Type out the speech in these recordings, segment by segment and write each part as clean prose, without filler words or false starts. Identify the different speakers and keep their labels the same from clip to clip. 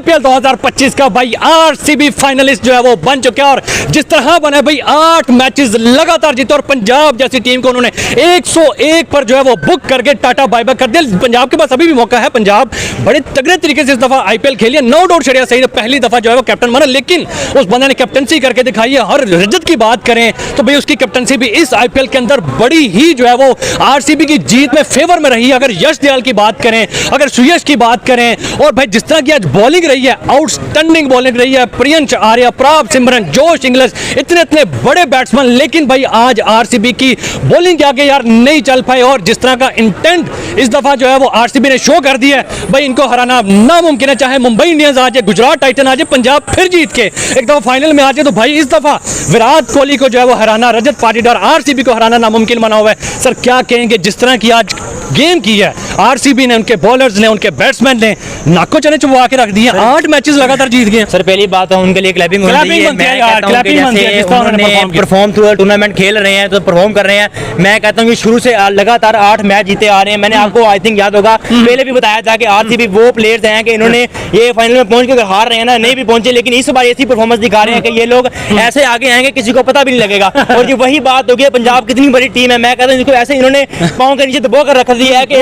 Speaker 1: IPL 2025 का भाई RCB finalist जो है वो बन चुका है और जिस तरह बना है भाई 8 मैचेस लगातार जीते और पंजाब जैसी टीम को उन्होंने 101 पर जो है वो बुक करके टाटा बाय बाय कर दिया। पंजाब के पास अभी भी मौका है, पंजाब बड़े तगड़े तरीके से इस दफा आईपीएल खेली है। नो डाउट शरिया सईद पहली दफा जो है वो कैप्टन बना, लेकिन उस बंदे ने कैप्टनसी करके दिखाई है। और रजत की बात करें तो भाई उसकी कैप्टनसी भी इस आईपीएल के अंदर बड़ी ही जो है वो आरसीबी की जीत में फेवर में रही है। अगर यश दयाल की बात करें, अगर सुयश की बात करें, और भाई जिस तरह की आज बॉलिंग रही है, आउटस्टैंडिंग बॉलिंग रही है, प्रियंश आर्या, प्राप सिमरन, जोश इंग्लिश, इतने बड़े बैट्समैन, लेकिन भाई आज आरसीबी की बॉलिंग के आगे यार नहीं चल पाए। और जिस तरह का इंटेंट इस दफा जो है वो आरसीबी ने शो कर दिया है, भाई इनको हराना नामुमकिन है। चाहे मुंबई इंडियंस आ जाए, गुजरात टाइटन आ जाए, पंजाब फिर जीत के एक दफा फाइनल में आ जाए, तो भाई इस दफा विराट कोहली को जो है वो हराना, रजत पाटीदार, आरसीबी को हराना नामुमकिन बना हुआ है। सर क्या कहेंगे जिस तरह की आज गेम की है आरसीबी ने, उनके बॉलर्स ने, उनके बैट्समैन ने नाको चने चुबवा के रख दिए, 8 मैचेस लगातार जीत गए।
Speaker 2: सर पहली बात तो उनके लिए क्लैपिंग होनी चाहिए। मैं कहता हूं कि जैसे उन्होंने परफॉर्म थ्रू टूर्नामेंट खेल रहे हैं तो परफॉर्म कर रहे हैं। मैं कहता हूं कि शुरू से लगातार 8 मैच जीते आ रहे हैं। मैंने आपको आई थिंक याद होगा पहले भी बताया था कि आरसीबी वो प्लेयर्स हैं कि इन्होंने ये फाइनल में पहुंच के हार रहे हैं ना, नहीं भी पहुंचे, लेकिन इस बार ऐसी परफॉर्मेंस दिखा रहे हैं कि ये लोग ऐसे आगे आएंगे किसी को पता भी नहीं लगेगा। और ये वही बात होगी, पंजाब कितनी बड़ी टीम है। मैं कहता हूं इसको ऐसे इन्होंने पांव के नीचे दबा कर रख दिया है कि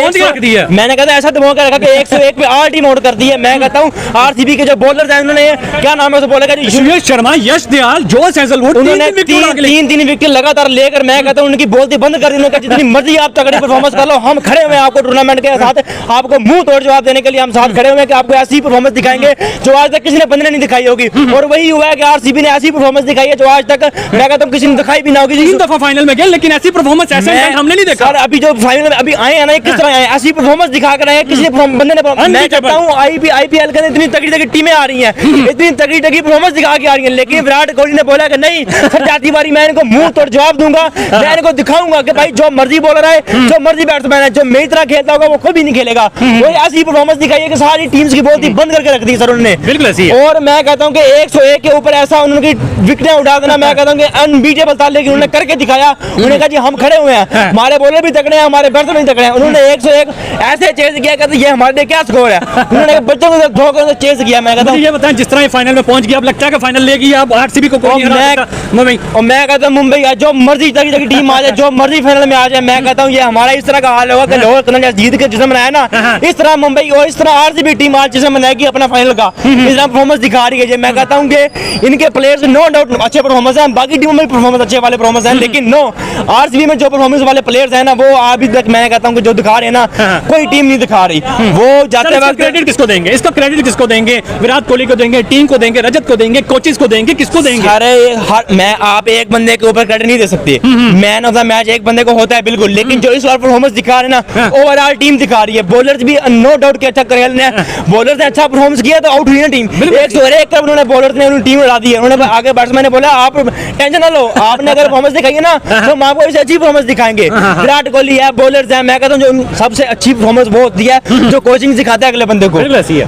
Speaker 2: मैंने कहता ऐसा दबा कर रखा कि 101 पे ऑल टीम आउट कर दी है। मैं कहता हूं आरसीबी के जो बॉलर्स हैं उन्होंने क्या नाम है उसे बोलेगा जी,
Speaker 1: सुयश शर्मा, यश दयाल, जोश हेजलवुड,
Speaker 2: उन्होंने तीन विकेट लगातार लेकर मैं कहता हूं उनकी बोलती बंद कर दी। उन्होंने जितनी मर्जी आप तगड़ी परफॉर्मेंस कर लो, हम खड़े हुए हैं आपको टूर्नामेंट के साथ, आपको मुंह तोड़ जवाब देने के लिए हम साथ खड़े हुए हैं कि आपको ऐसी परफॉर्मेंस दिखाएंगे जो आज तक किसी ने बंदे नहीं दिखाई होगी। और वही हुआ है कि आरसीबी ने ऐसी परफॉर्मेंस दिखाई है जो आज तक मैं कहता हूं किसी ने दिखाई भी ना होगी।
Speaker 1: 3 दफा फाइनल में गए, लेकिन ऐसी परफॉर्मेंस ऐसे हमने नहीं देखा।
Speaker 2: सर अभी जो फाइनल में अभी आए हैं ना, किस तरह आए, ऐसी परफॉर्मेंस दिखा कर आए, किसी बंदे ने। मैं कहता हूं आईपीएल के अंदर इतनी तगड़ी टीमें आ रही हैं, इतनी तगड़ी परफॉर्मेंस दिखा के आ रही हैं, लेकिन विराट कोहली ने बोला कि नहीं सर जाती बारी मैं इनको मुंह तोड़ जवाब दूंगा, मैं इनको दिखाऊंगा कि भाई जो मर्जी बॉलर है, जो मर्जी बैट्समैन है, जो मेरी तरह खेलता होगा वो कभी नहीं खेलेगा। वो ऐसी परफॉर्मेंस दिखाई है कि सारी टीम्स की बोलती बंद करके रख दी सर उन्होंने, बिल्कुल ऐसी है। और मैं कहता हूं कि 101 के ऊपर ऐसा उनकी विकेटें उठा देना, मैं कहता हूं कि अनबीटेबल था, लेकिन उन्होंने करके दिखाया। उन्होंने कहा जी हम खड़े हुए हैं, हमारे बॉलर भी तगड़े हैं, हमारे बैट्समैन भी तगड़े हैं। उन्होंने 101 ऐसे चेज किया कि ये हमारे लिए क्या स्कोर है, उन्होंने बच्चों को धोकर चेज किया। मैं कहता हूं
Speaker 1: ये बताएं जिस तरह फाइनल में पहुंच गया, अब लगता है कि फाइनल लेगी अब आरसीबी को कोई नहीं हरा सकता। मुंबई,
Speaker 2: और मैं कहता हूं मुंबई जो मर्जी तगड़ी टीम आ जाए, जो मर्जी फाइनल में आ जाए, मैं कहता हूं ये हमारा इस तरह का हाल होगा कि लोअर कनाडा जीत के जिसने बनाया ना, इस तरह मुंबई और इस तरह आरसीबी टीम आज जिसने बनाएगी अपना फाइनल का, इस तरह परफॉर्मेंस दिखा रही है। मैं कहता हूं कि इनके प्लेयर्स नो डाउट अच्छे परफॉर्मेंस हैं, बाकी टीमों में परफॉर्मेंस अच्छे वाले परफॉर्मेंस हैं, लेकिन नो आरसीबी में जो परफॉर्मेंस वाले प्लेयर्स हैं ना, वो अभी तक मैं कहता हूं कि जो दिखा रहे हैं ना, कोई टीम नहीं दिखा रही। वो जाते वक्त
Speaker 1: क्रेडिट किसको देंगे, इसका क्रेडिट किसको देंगे? विराट कोहली को देंगे, टीम को देंगे, रजत को देंगे, कोचेस को देंगे, किसको देंगे?
Speaker 2: अरे मैं आप एक बंदे के ऊपर क्रेडिट नहीं दे सकते। मैन ऑफ द मैच एक बंदे को होता है बिल्कुल, लेकिन जो इस बार परफॉर्मेंस दिखा रहे हैं ना, ओवरऑल टीम दिखा रही है। बॉलर्स भी नो डाउट के अच्छा कर रहे हैं, बॉलर्स ने अच्छा परफॉर्मेंस किया तो आउट हुई ना टीम। 101 पर उन्होंने बॉलर्स ने उन्होंने टीम उड़ा दी है। उन्होंने आगे बैट्समैन ने बोला आप टेंशन ना लो, आपने अगर परफॉर्मेंस दिखाई है ना तो हम आपको इससे अच्छी परफॉर्मेंस दिखाएंगे। विराट कोहली है, बॉलर्स है, मैं कहता हूं जो सबसे अच्छी परफॉर्मेंस वो होती है जो कोचिंग सिखाता है अगले बंदे को।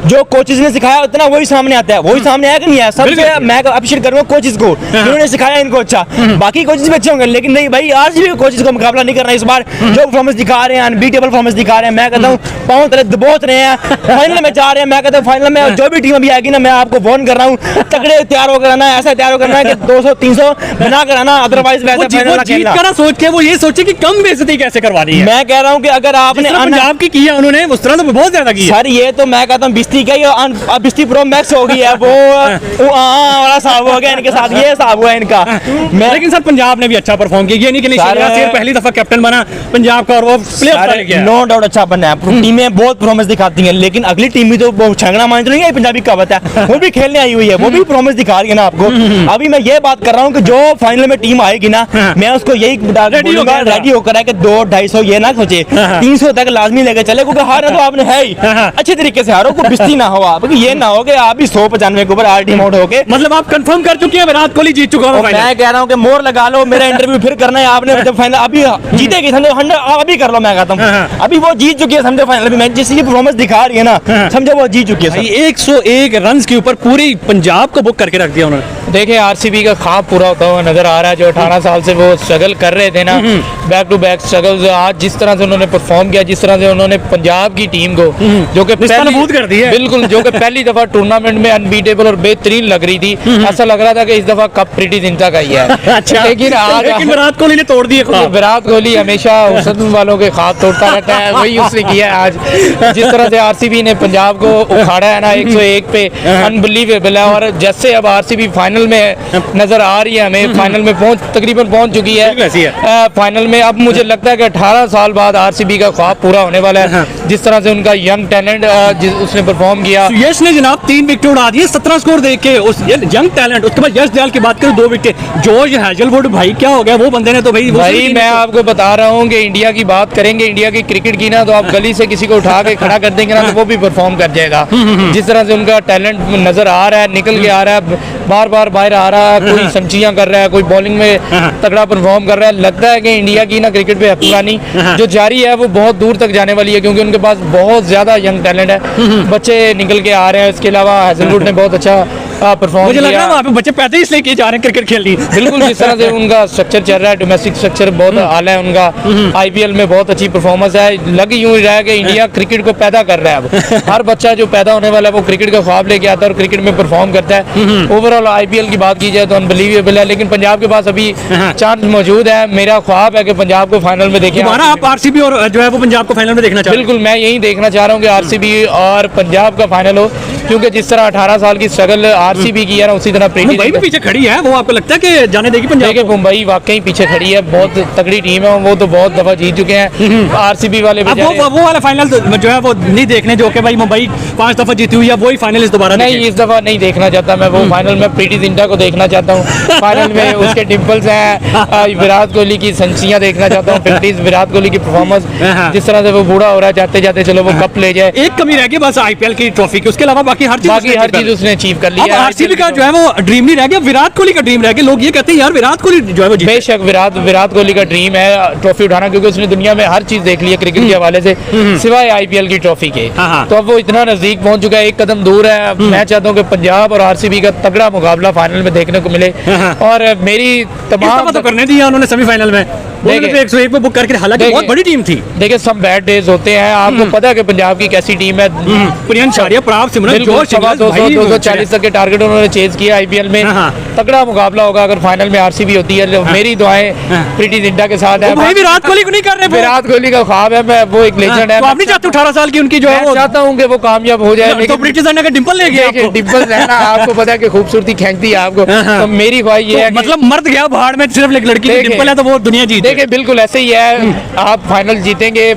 Speaker 2: जो कोचेस ने सिखाया उतना वही सामने आता है, वही सामने आया कि नहीं आया। सबसे मैं अप्रिशिएट करूंगा कोचेस को, उन्होंने सिखाया इनको अच्छा। बाकी कोचेस भी अच्छे होंगे, लेकिन नहीं भाई आरसीबी के कोचेस को मुकाबला नहीं करना इस बार। जो परफॉर्मेंस दिखा रहे हैं, अनबीटेबल परफॉर्मेंस दिखा रहे हैं, मैं कहता हूं पांव तले दबोच रहे हैं, फाइनल में जा रहे हैं। मैं कहता हूं फाइनल में जो भी टीम अभी आएगी ना, मैं आपको वार्न कर रहा हूं, तगड़े तैयार होकर आना, ऐसा तैयार होकर आना कि 200-300 बना कर आना, अदरवाइज वैसे फाइनल ना खेलना।
Speaker 1: जीत कर सोच के वो ये सोचे कि कम बेइज्जती कैसे करवा दी है।
Speaker 2: मैं कह रहा हूं कि अगर आपने
Speaker 1: पंजाब की किया उन्होंने उस तरह तो बहुत ज्यादा की
Speaker 2: सर, ये तो मैं कहता हूं बिस्ती का ही बिस्ती प्रो मैक्स हो गई है, वो वाला साहब हो गया इनके साथ, ये साहब हुआ इनका।
Speaker 1: लेकिन सर पंजाब ने भी अच्छा परफॉर्म किया, ये नहीं कि पहली दफा कैप्टन बना पंजाब का और वो प्लेऑफ
Speaker 2: नो डाउट अच्छा बना है। टीमें बहुत परफॉर्मेंस दिखाती हैं, लेकिन अगली टीम भी तो छंगना मान नहीं है, पंजाबी कहावत है, वो भी खेलने आई हुई है, वो भी परफॉर्मेंस दिखा रही है ना आपको। अभी मैं ये बात कर रहा हूँ कि जो फाइनल में टीम आएगी ना, मैं उसको यही रेडी होकर है कि 200-250 ये ना सोचे, 300 तक लाजमी लेके चले, क्योंकि हारना तो आपने है ही, अच्छे तरीके से हारो, कोई बिस्ती ना हो आप, ये ना हो कि आप भी 195 के ऊपर आर टीम आउट हो गए।
Speaker 1: मतलब आप कंफर्म कर चुके हैं विराट कोहली जीत चुका है।
Speaker 2: मैं कह रहा हूँ कि मोर लगा लो, मेरा इंटरव्यू फिर करना है आपने, जब फाइनल अभी जीतेगी समझो 100 अभी कर लो। मैं कहता हूँ अभी वो जीत चुकी है समझो फाइनल में, जिसकी परफॉर्मेंस दिखा रही है ना, समझो वो जीत चुकी है।
Speaker 1: 101 रन के ऊपर पूरी पंजाब को बुक करके रख दिया उन्होंने।
Speaker 2: देखिए आरसीबी का ख्वाब पूरा होता हुआ नजर आ रहा है। जो 18 साल से वो स्ट्रगल कर रहे थे ना, बैक टू बैक स्ट्रगल, आज जिस तरह से उन्होंने परफॉर्म किया, जिस तरह से उन्होंने पंजाब की टीम को जो कि
Speaker 1: निस्तानाबूद कर दी है।
Speaker 2: बिल्कुल, जो कि पहली दफा टूर्नामेंट में अनबीटेबल और बेहतरीन लग रही थी। ऐसा लग रहा था कि इस दफा कप प्रीति जिंटा का ही है।
Speaker 1: अच्छा,
Speaker 2: लेकिन आज
Speaker 1: विराट कोहली ने तोड़ दिए ख्वाब।
Speaker 2: विराट कोहली हमेशा हुस्न वालों के ख्वाब तोड़ता रहता है, वही उसने किया है आज। जिस तरह से आरसीबी ने पंजाब को उखाड़ा है ना 101 पे, अनबिलीवेबल है। और जैसे अब आरसीबी फाइनल में नजर आ रही है, हमें फाइनल में तकरीबन पहुंच चुकी है। फाइनल में अब मुझे लगता है कि 18 साल बाद आरसीबी का ख्वाब पूरा होने वाला है। जिस तरह से उनका यंग टैलेंट उसने परफॉर्म किया।
Speaker 1: यश ने जनाब 3 विकेट उड़ा दिए 17 स्कोर देख के, उस यंग टैलेंट। उसके बाद यश दयाल की बात करें 2 विकेट। जॉर्ज हैजलवुड भाई क्या हो गया वो बंदे ने तो भाई
Speaker 2: मैं आपको बता रहा हूँ कि इंडिया की बात करेंगे, इंडिया की क्रिकेट की ना, तो आप गली से किसी को उठा के खड़ा कर देंगे ना तो वो भी परफॉर्म कर जाएगा। जिस तरह से उनका टैलेंट नजर आ रहा है, निकल के आ रहा है, बार बार बाहर आ रहा है, कोई सेंचुरियां कर रहा है, कोई बॉलिंग में तगड़ा परफॉर्म कर रहा है। लगता है कि इंडिया की ना क्रिकेट पे हुक्मरानी जो जारी है वो बहुत दूर तक जाने वाली है, क्योंकि उनके पास बहुत ज्यादा यंग टैलेंट है। बच्चे निकल के आ रहे हैं। इसके अलावा हैजलवुड ने बहुत अच्छा परफॉर्म
Speaker 1: मुझे
Speaker 2: किया।
Speaker 1: लग रहा है वहाँ पे बच्चे पैदा ही इसलिए किए जा रहे हैं क्रिकेट खेलनी।
Speaker 2: बिल्कुल, जिस तरह से उनका स्ट्रक्चर चल रहा है, डोमेस्टिक स्ट्रक्चर बहुत आला है उनका। आईपीएल में बहुत अच्छी परफॉर्मेंस है। लग यूं ही रहा है कि इंडिया क्रिकेट को पैदा कर रहा है। अब हर बच्चा जो पैदा होने वाला है वो क्रिकेट का ख्वाब लेके आता है और क्रिकेट में परफॉर्म करता है। ओवरऑल आईपीएल की बात की जाए तो अनबिलीवेबल है, लेकिन पंजाब के पास अभी चांस मौजूद है। मेरा ख्वाब है कि पंजाब को फाइनल में देखें।
Speaker 1: दोबारा आप आरसीबी और जो है वो पंजाब को फाइनल में देखना चाहते हैं?
Speaker 2: बिल्कुल, मैं यही देखना चाह रहा हूँ कि आरसीबी और पंजाब का फाइनल हो, क्योंकि जिस तरह 18 साल की स्ट्रगल आरसीबी की है ना, उसी तरह
Speaker 1: मुंबई भी पीछे खड़ी है। वो आपको लगता है कि जाने देगी पंजाब?
Speaker 2: देखिए मुंबई वाकई पीछे खड़ी है, बहुत तगड़ी टीम है। वो तो बहुत दफा जीत चुके हैं। आरसीबी वाले
Speaker 1: अब वो वाला फाइनल जो है वो नहीं देखने, जो कि भाई मुंबई 5 दफा जीती हुई है, वही फाइनल इस दोबारा
Speaker 2: नहीं, इस दफा नहीं देखना चाहता मैं। वो फाइनल में प्रीति जिंटा को देखना चाहता हूँ। फाइनल में उसके डिंपल्स हैं, विराट कोहली की सेंचुरियां देखना चाहता हूँ, 50 विराट कोहली की परफॉर्मेंस, जिस तरह से वो बूढ़ा हो रहा है, जाते जाते चलो वो कप ले जाए।
Speaker 1: एक कमी रह गई बस आईपीएल की ट्रॉफी की, उसके अलावा बाकी हर चीज
Speaker 2: उसने अचीव कर लिया।
Speaker 1: आरसीबी का जो है वो ड्रीम नहीं रह गया, विराट कोहली का ड्रीम रह गया। लोग ये कहते हैं यार विराट कोहली जो है वो
Speaker 2: बेशक विराट कोहली का ड्रीम है ट्रॉफी उठाना, क्योंकि उसने दुनिया में हर चीज देख ली है क्रिकेट के हवाले से, सिवाय आईपीएल की ट्रॉफी के। तो अब वो इतना नजदीक पहुंच चुका है, एक कदम दूर है। मैं चाहता हूँ कि पंजाब और आरसीबी का तगड़ा मुकाबला फाइनल में देखने को मिले। और मेरी तमाम
Speaker 1: तो करने दिया उन्होंने सेमीफाइनल में, 101 पे बुक करके, हालांकि बहुत बड़ी टीम थी।
Speaker 2: देखिए सम बैड डेज होते हैं, आपको पता है कि पंजाब की कैसी टीम है।
Speaker 1: प्रियंक शारिया, प्राप सिमरन,
Speaker 2: 240 तक के टारगेट उन्होंने चेज किया आईपीएल में। तगड़ा मुकाबला होगा अगर फाइनल में आरसीबी होती है। मेरी दुआएं प्रीति जिंटा के साथ है।
Speaker 1: भाई विराट कोहली को नहीं कर रहे,
Speaker 2: विराट कोहली का ख्वाब है, मैं वो एक लेजेंड है।
Speaker 1: तो आप नहीं चाहते 18 साल की उनकी जो है,
Speaker 2: चाहता हूँ कि वो कामयाब हो जाए।
Speaker 1: तो प्रीति जिंटा का डिंपल ले गया,
Speaker 2: डिंपल है ना, आपको पता है कि खूबसूरती खींचती है आपको। तो मेरी ख्वाहिश ये है,
Speaker 1: मतलब मर्द गया बाहर में, सिर्फ एक लड़की की डिंपल है तो वो दुनिया जीत।
Speaker 2: देखिए बिल्कुल ऐसे ही है। आप फाइनल जीतेंगे,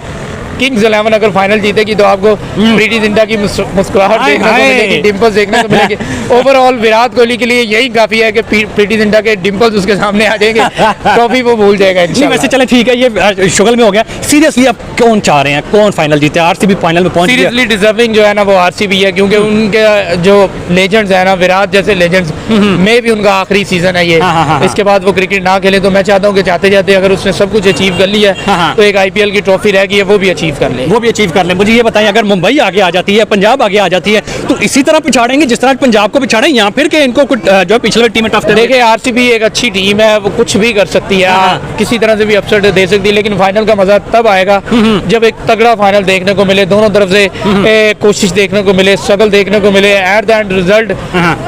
Speaker 2: किंग्स 11 अगर फाइनल जीतेगी तो आपको प्रीति जिंटा की मुस्कुराहट देखने को मिलेगी, डिंपल्स देखने को मिलेगी। ओवरऑल विराट कोहली के लिए यही काफी है कि प्रीति जिंटा के डिंपल्स उसके सामने आ जाएंगे, ट्रॉफी वो भूल जाएगा इंशाल्लाह।
Speaker 1: वैसे चले ठीक है, ये शुगल में हो गया। सीरियसली आप कौन चाह रहे हैं, कौन फाइनल जीते? आरसीबी फाइनल में पहुंच गया।
Speaker 2: सीरियसली डिजर्विंग जो है ना वो आरसीबी है, क्योंकि उनके जो लेजेंड्स है ना, विराट जैसे लेजेंड्स में भी उनका आखिरी सीजन है ये। इसके बाद वो क्रिकेट ना खेले, तो मैं चाहता हूँ कि जाते जाते अगर उसने सब कुछ अचीव कर लिया है तो एक आईपीएल की ट्रॉफी रह गई है, वो भी अचीव कर ले,
Speaker 1: वो भी अचीव कर ले। मुझे ये बताएं, अगर मुंबई आगे आ जाती है, पंजाब आगे आ जाती है, तो इसी तरह पिछाड़ेंगे जिस तरह पंजाब को पिछाड़े, या फिर के इनको कुछ जो पिछले टीम में टफ दे?
Speaker 2: देखिए आरसीबी एक अच्छी टीम है, वो कुछ भी कर सकती है, किसी तरह से भी अपसेट दे सकती है, लेकिन फाइनल का मजा तब आएगा जब एक तगड़ा फाइनल देखने को मिले, दोनों तरफ से कोशिश देखने को मिले, स्ट्रगल देखने को मिले, एट द एंड रिजल्ट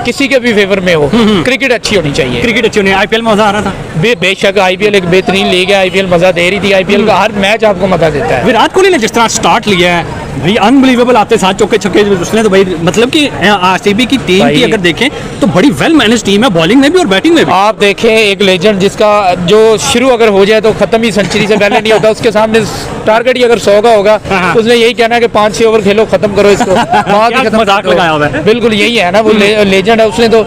Speaker 2: किसी के भी फेवर में हो। क्रिकेट अच्छी होनी चाहिए,
Speaker 1: क्रिकेट अच्छी होनी। आईपीएल में मजा आ रहा था,
Speaker 2: बेशक आईपीएल एक बेहतरीन लीग है, आईपीएल मजा दे रही थी, आईपीएल का हर मैच आपको मजा देता है।
Speaker 1: विराट कोहली ने जिस तरह स्टार्ट लिया है भाई, अनबिलीवेबल, आते साथ चौके छक्के उसने तो भाई, मतलब कि आरसीबी की टीम की अगर देखें तो बड़ी वेल मैनेज टीम है, बॉलिंग में भी और बैटिंग में भी।
Speaker 2: आप देखें एक लेजेंड जिसका जो शुरू अगर हो जाए तो खत्म ही सेंचुरी से पहले नहीं होता, उसके सामने टारगेट ही अगर 100 का होगा, उसने यही कहना है कि 5-6 ओवर खेलो, खत्म करो इसको,
Speaker 1: मजाक लगाया हुआ है।
Speaker 2: बिल्कुल यही है ना, वो लेजेंड है, उसने तो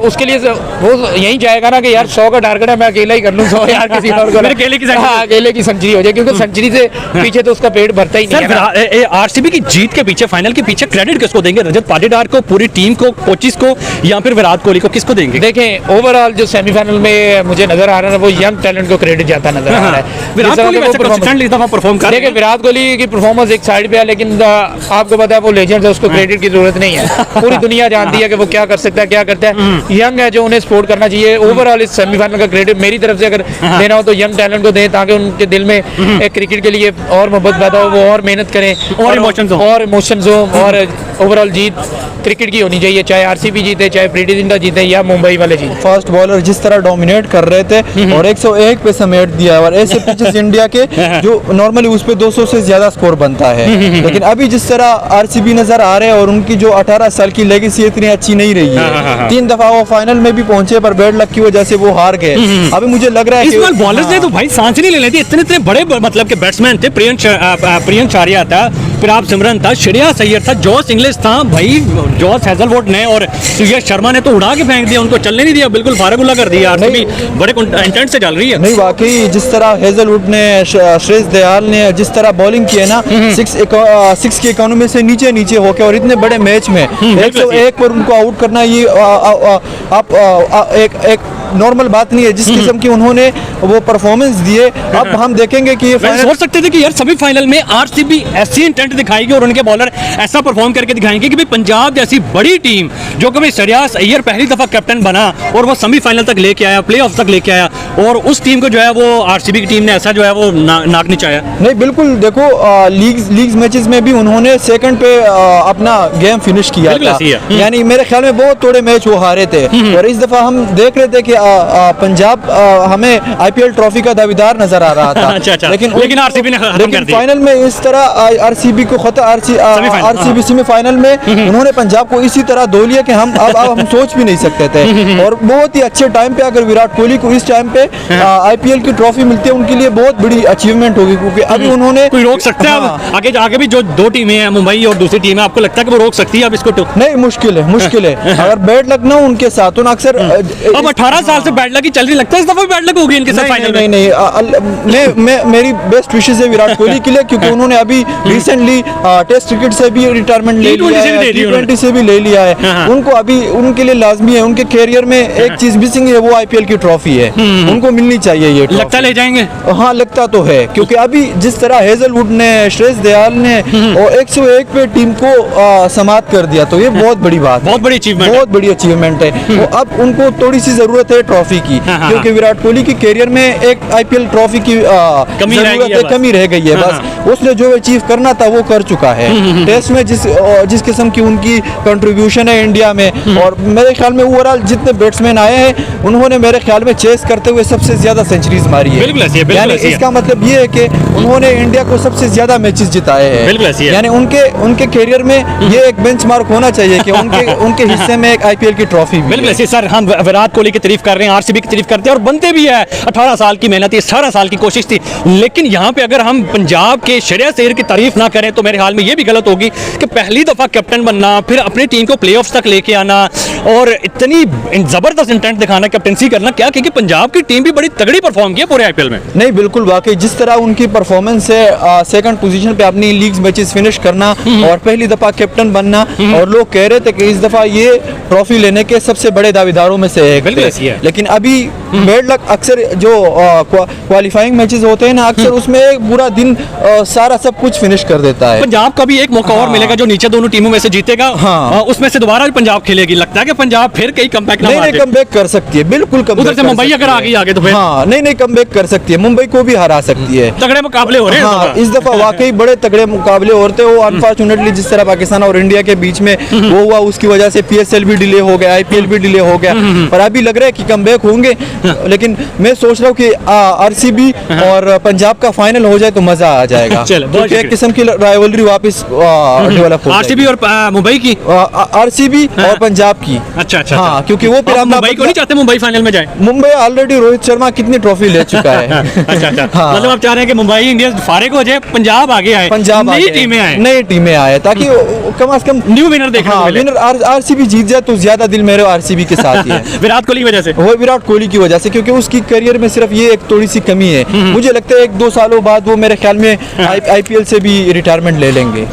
Speaker 2: उसके लिए वो यही चाहेगा ना कि यार 100 का टारगेट है, मैं अकेला ही कर लूँ 100, यार किसी और को अकेले की सेंचुरी हो जाए, क्योंकि सेंचुरी से पीछे तो उसका पेट भरता ही नहीं है।
Speaker 1: आरसीबी की जीत के पीछे, फाइनल के पीछे क्रेडिट किसको देंगे? रजत पाटीदार को, पूरी टीम को, कोचिस को, या फिर विराट कोहली को, किसको देंगे?
Speaker 2: देखें ओवरऑल जो सेमीफाइनल में मुझे नजर आ रहा है वो यंग टैलेंट को क्रेडिट जाता नजर आ रहा है।
Speaker 1: विराट कोहली वैसे कंसिस्टेंटली इस दफा परफॉर्म कर
Speaker 3: देखिए विराट कोहली की परफॉर्मेंस एक साइड पे है, लेकिन आपको पता है वो लेजेंड है, उसको क्रेडिट की जरूरत नहीं है। पूरी दुनिया जानती है कि वो क्या कर सकता है, क्या करता है। यंग है जो उन्हें सपोर्ट करना चाहिए। ओवरऑल इस सेमीफाइनल का क्रेडिट मेरी तरफ से अगर देना हो तो यंग टैलेंट को दें, ताकि उनके दिल में एक क्रिकेट के लिए और मोहब्बत पैदा हो, वो और मेहनत करें
Speaker 1: और इमोशंस हो
Speaker 3: और ओवरऑल जीत क्रिकेट की होनी चाहिए, चाहे आरसीबी जीते, चाहे प्रीति जिंटा जीते या मुंबई वाले जीते।
Speaker 4: फास्ट बॉलर जिस तरह डोमिनेट कर रहे थे और 101 पे समेट दिया है, और ऐसे पिचेस इंडिया के जो नॉर्मली उस पे 200 से ज्यादा स्कोर बनता है, लेकिन अभी जिस तरह आरसीबी नजर आ रहे हैं और उनकी जो 18 साल की लेगेसी इतनी अच्छी नहीं रही है। 3 दफा वो फाइनल में भी पहुंचे पर बैड लक की वजह से वो हार गए। अभी मुझे लग रहा है
Speaker 1: इस बार बॉलर्स ने तो भाई सांस ही नहीं ले लेती। इतने इतने बड़े मतलब के बैट्समैन थे। प्रियंक चारिया था, फिर आप सिमरन था, श्रेयस अय्यर था, जॉस इंग्लिश था, भाई जॉस हेजलवुड ने और सुयश शर्मा ने तो उड़ा के फेंक दिया, उनको चलने नहीं दिया, बिल्कुल फारगुल्ला कर दिया। आरसीबी बड़े इंटेंट से चल रही है।
Speaker 4: नहीं वाकई जिस तरह हेजलवुड ने, श्रेयस दयाल ने जिस तरह बॉलिंग की है ना, 6 की इकोनॉमी से नीचे नीचे होके और इतने बड़े मैच में 101 पर उनको आउट करना, ये आप एक नॉर्मल बात नहीं है। जिस किस्म की उन्होंने वो परफॉर्मेंस दिए, अब हम देखेंगे कि ये
Speaker 1: सोच सकते थे कि यार सभी फाइनल में आरसीबी ऐसी इंटेंट दिखाएगी और उनके बॉलर ऐसा परफॉर्म करके दिखाएंगे कि भाई पंजाब जैसी बड़ी टीम जो कभी श्रेयस अय्यर पहली दफा कैप्टन बना और वो सेमीफाइनल तक लेके आया, प्लेऑफ तक लेके आया, और उस टीम को जो है वो आरसीबी की टीम ने ऐसा जो है वो नाक नीचाया।
Speaker 4: नहीं बिल्कुल, देखो लीग मैचेस में भी उन्होंने सेकंड पे अपना गेम फिनिश किया था, यानी मेरे ख्याल में बहुत थोड़े मैच वो हारे थे। और इस दफा हम देख रहे थे कि पंजाब हमें आईपीएल ट्रॉफी का दावेदार नजर आ रहा था।
Speaker 1: अच्छा।
Speaker 4: लेकिन
Speaker 1: आरसीबी ने खत्म कर दिया
Speaker 4: फाइनल में इस तरह आरसीबी को आरसीबी सेमीफाइनल में उन्होंने पंजाब को इसी तरह धो लिया कि हम सोच भी नहीं सकते थे। और बहुत ही अच्छे टाइम पे अगर विराट कोहली को इस टाइम पे आईपीएल की ट्रॉफी मिलती है, उनके लिए बहुत बड़ी अचीवमेंट होगी, क्योंकि अभी उन्होंने
Speaker 1: कोई रोक सकता है आगे भी जो 2 टीमें हैं, मुंबई और दूसरी टीम है, आपको लगता है कि वो रोक सकती है अब इसको?
Speaker 4: नहीं, मुश्किल है अगर बैड लक ना उनके साथ तो अक्सर
Speaker 1: अब 18 साल से बैड लक ही चल रही, लगता है इस दफा बैड लक होगी इनके साथ फाइनल में।
Speaker 4: नहीं, मेरी बेस्ट विशेस है विराट कोहली के लिए, क्योंकि उन्होंने अभी रिसेंटली टेस्ट क्रिकेट से भी रिटायरमेंट ले लिया है, T20 से भी ले लिया है। उनको अभी उनके लिए लाजमी है, उनके कैरियर में एक चीज मिसिंग है, वो आईपीएल की ट्रॉफी है, उनको मिलनी चाहिए ये।
Speaker 1: लगता ले जाएंगे?
Speaker 4: हाँ, लगता तो है, क्योंकि अभी जिस तरह हेजलवुड ने, श्रेयस दयाल ने और 101 पे टीम को समाप्त कर दिया, तो ये बहुत बड़ी बात,
Speaker 1: बहुत बड़ी अचीवमेंट,
Speaker 4: बहुत बड़ी अचीवमेंट है। तो अब उनको थोड़ी सी जरूरत है ट्रॉफी की, क्योंकि विराट कोहली की कैरियर में एक आईपीएल ट्रॉफी की कमी रह गई है। बस उसने जो अचीव करना था वो कर चुका है। टेस्ट में जिस किस्म की उनकी कंट्रीब्यूशन है इंडिया में, और मेरे ख्याल में ओवरऑल जितने बैट्समैन आए हैं उन्होंने मेरे ख्याल में चेस करते हुए सबसे ज्यादा सेंचुरीज मारी है। यानी इसका मतलब ये है कि उन्होंने इंडिया को सबसे ज्यादा मैचेस जिताए हैं। यानी उनके कैरियर में ये एक बेंचमार्क होना चाहिए कि उनके हिस्से में एक आईपीएल की ट्रॉफी भी है।
Speaker 1: सर, हम विराट कोहली की तारीफ कर रहे हैं, आरसीबी की तारीफ करते हैं और बनते भी है। 18 साल की मेहनत, 18 साल की कोशिश थी, लेकिन यहाँ पे अगर हम पंजाब के श्रेयस अय्यर की तारीफ ना करें तो मेरे ख्याल में ये भी गलत होगी कि पहली दफा कैप्टन बनना, फिर अपनी टीम को प्लेऑफ्स तक लेके आना और इतनी जबरदस्त इंटेंट दिखाना, कैप्टनसी करना, क्या क्योंकि पंजाब की टीम भी बड़ी तगड़ी परफॉर्म की है पूरे आईपीएल में।
Speaker 4: नहीं बिल्कुल, वाकई जिस तरह उनकी परफॉर्मेंस है, सेकंड पोजीशन पे अपनी लीग मैचेस फिनिश करना और पहली दफा कैप्टन बनना, और लोग कह रहे थे कि इस दफा ये ट्रॉफी लेने के सबसे बड़े दावेदारों में से एक थे। लेकिन अभी बैड लक, अक्सर जो क्वालिफाइंग मैचेस होते हैं ना, अक्सर उसमें एक बुरा दिन सारा सब कुछ फिनिश कर देता है।
Speaker 1: पंजाब का भी एक मौका और मिलेगा, जो नीचे दोनों टीमों में से जीतेगा, उसमें से दोबारा पंजाब खेलेगी। लगता है कि पंजाब फिर कई कमबैक
Speaker 4: नहीं कमबैक कर सकती है, बिल्कुल
Speaker 1: उधर से मुंबई अगर आ गई आगे तो फिर
Speaker 4: नहीं कमबैक कर सकती है, मुंबई को भी हरा सकती है।
Speaker 1: तगड़े मुकाबले हो रहे हैं
Speaker 4: इस दफा, वाकई बड़े तगड़े मुकाबले हो रहे थे। वो अनफॉर्चुनेटली जिस तरह पाकिस्तान और इंडिया के बीच में वो हुआ, उसकी वजह से पीएसएल भी डिले हो गया, आईपीएल भी डिले हो गया, पर अभी लग रहा है कि कमबैक होंगे। लेकिन मैं सोच रहा हूँ कि आरसीबी और पंजाब का फाइनल हो जाए तो मजा आ जाएगा, क्योंकि एक किस्म की राइवलरी वापस डेवलप हो।
Speaker 1: आरसीबी और मुंबई की,
Speaker 4: आरसीबी और पंजाब की।
Speaker 1: अच्छा।
Speaker 4: हाँ, क्योंकि वो फिर
Speaker 1: मुंबई को नहीं चाहते मुंबई फाइनल में जाए।
Speaker 4: मुंबई ऑलरेडी रोहित शर्मा कितनी ट्रॉफी ले चुका है।
Speaker 1: अच्छा। मतलब आप चाह रहे हैं कि मुंबई इंडियंस फारिग हो जाए, पंजाब आगे आए, नई
Speaker 4: टीमें आए, ताकि कम से कम
Speaker 1: न्यू विनर देखने को मिले।
Speaker 4: विनर आरसीबी जीत जाए तो ज्यादा दिल मेरे आरसीबी के साथ ही है।
Speaker 1: विराट कोहली की वजह से,
Speaker 4: वो विराट कोहली की वजह से, क्योंकि उसकी करियर में सिर्फ ये एक थोड़ी सी कमी है। मुझे लगता है 1-2 सालों बाद वो मेरे ख्याल में आईपीएल से भी रिटायरमेंट ले लेंगे।